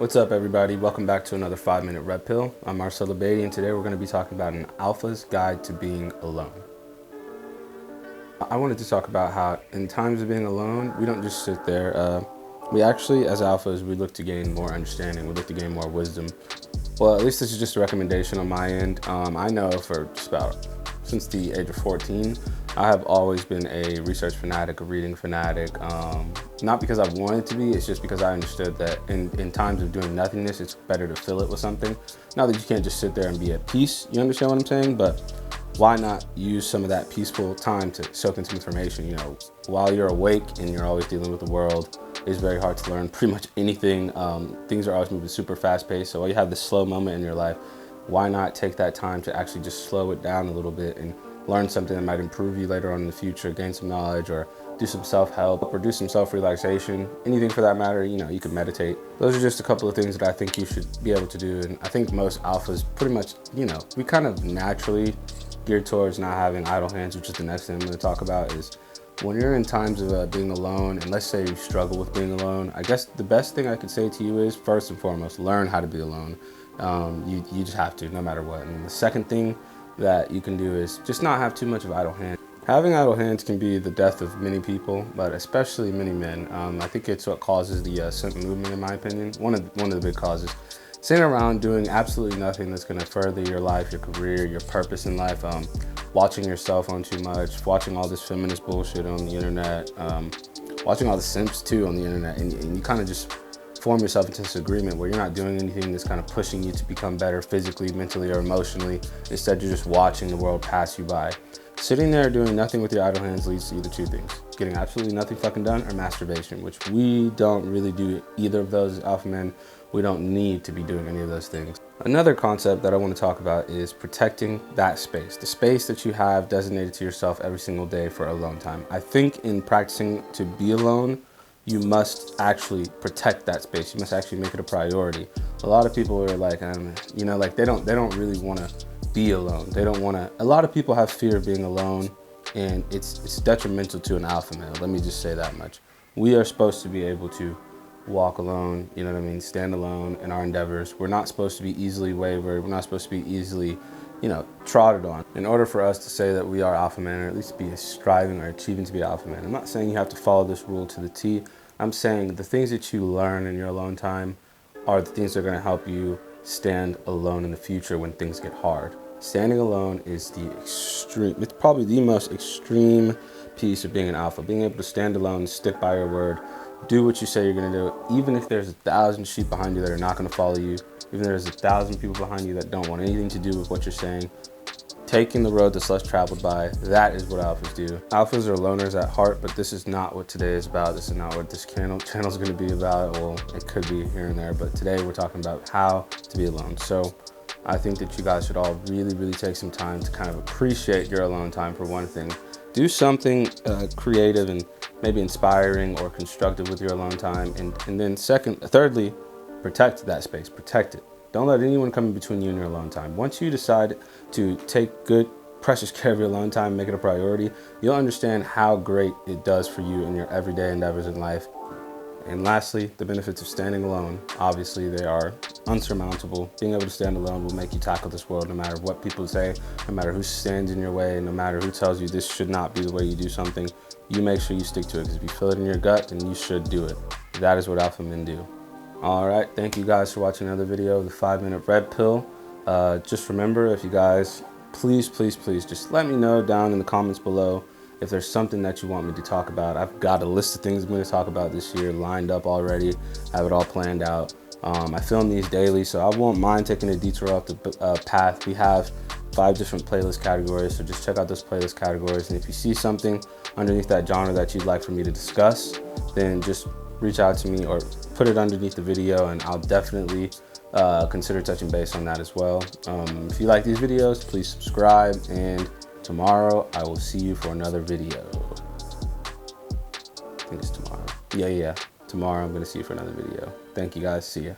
What's up, everybody? Welcome back to another 5-minute Red Pill. I'm RTLB, and today we're going to be talking about an alpha's guide to being alone. I wanted to talk about how in times of being alone, we don't just sit there. We actually, as alphas, we look to gain more understanding. We look to gain more wisdom. Well, at least this is just a recommendation on my end. I know for just about since the age of 14, I have always been a research fanatic, a reading fanatic. Not because I wanted to be, it's just because I understood that in times of doing nothingness, it's better to fill it with something. Not that you can't just sit there and be at peace, you understand what I'm saying? But why not use some of that peaceful time to soak in some information? You know, while you're awake and you're always dealing with the world, it's very hard to learn pretty much anything. Things are always moving super fast paced. So while you have this slow moment in your life, why not take that time to actually just slow it down a little bit and learn something that might improve you later on in the future, gain some knowledge, or do some self-help, or do some self-relaxation, anything for that matter. You know, you can meditate. Those are just a couple of things that I think you should be able to do. And I think most alphas pretty much, you know, we kind of naturally geared towards not having idle hands, which is the next thing I'm going to talk about. Is when you're in times of being alone, and let's say you struggle with being alone, I guess the best thing I could say to you is, first and foremost, learn how to be alone. You just have to, no matter what. And the second thing that you can do is just not have too much of idle hands. Having idle hands can be the death of many people, but especially many men. I think it's what causes the simp movement, in my opinion. One of the big causes. Sitting around doing absolutely nothing that's going to further your life, your career, your purpose in life. Watching your cell phone too much, watching all this feminist bullshit on the internet, watching all the simps too on the internet, and you kind of just form yourself into this agreement where you're not doing anything that's kind of pushing you to become better physically, mentally, or emotionally. Instead, you're just watching the world pass you by. Sitting there doing nothing with your idle hands leads to either two things: getting absolutely nothing fucking done, or masturbation, which we don't really do either of those as alpha men. We don't need to be doing any of those things. Another concept that I want to talk about is protecting that space, the space that you have designated to yourself every single day for alone time. I think in practicing to be alone, you must actually protect that space. You must actually make it a priority. A lot of people are like, you know, like they don't really want to be alone. They don't want to. A lot of people have fear of being alone, and it's detrimental to an alpha male. Let me just say that much. We are supposed to be able to walk alone, you know what I mean, stand alone in our endeavors. We're not supposed to be easily wavered. We're not supposed to be easily, you know, trotted on. In order for us to say that we are alpha men, or at least be striving or achieving to be alpha men, I'm not saying you have to follow this rule to the T. I'm saying the things that you learn in your alone time are the things that are going to help you stand alone in the future when things get hard. Standing alone is the extreme, it's probably the most extreme piece of being an alpha. Being able to stand alone, stick by your word, do what you say you're going to do, even if there's 1,000 sheep behind you that are not going to follow you, even if there's 1,000 people behind you that don't want anything to do with what you're saying. Taking the road that's less traveled by, that is what alphas do. Alphas are loners at heart, but this is not what today is about. This is not what this channel is going to be about. Well, it could be here and there, but today we're talking about how to be alone. So I think that you guys should all really take some time to kind of appreciate your alone time. For one thing, do something creative and maybe inspiring or constructive with your alone time. And then thirdly, protect that space, protect it. Don't let anyone come in between you and your alone time. Once you decide to take good, precious care of your alone time, make it a priority, you'll understand how great it does for you in your everyday endeavors in life. And lastly, the benefits of standing alone. Obviously, they are unsurmountable. Being able to stand alone will make you tackle this world no matter what people say, no matter who stands in your way, no matter who tells you this should not be the way you do something. You make sure you stick to it, because if you feel it in your gut, then you should do it. That is what alpha men do. All right, thank you guys for watching another video of the 5-minute Red Pill. Just remember, if you guys, please just let me know down in the comments below if there's something that you want me to talk about. I've got a list of things I'm going to talk about this year lined up already. I have it all planned out. I film these daily, so I won't mind taking a detour off the path. We have 5 different playlist categories, so just check out those playlist categories. And if you see something underneath that genre that you'd like for me to discuss, then just reach out to me or put it underneath the video, and I'll definitely consider touching base on that as well. If you like these videos, please subscribe, and tomorrow I will see you for another video. I think it's tomorrow. Yeah, tomorrow I'm going to see you for another video. Thank you guys. See ya.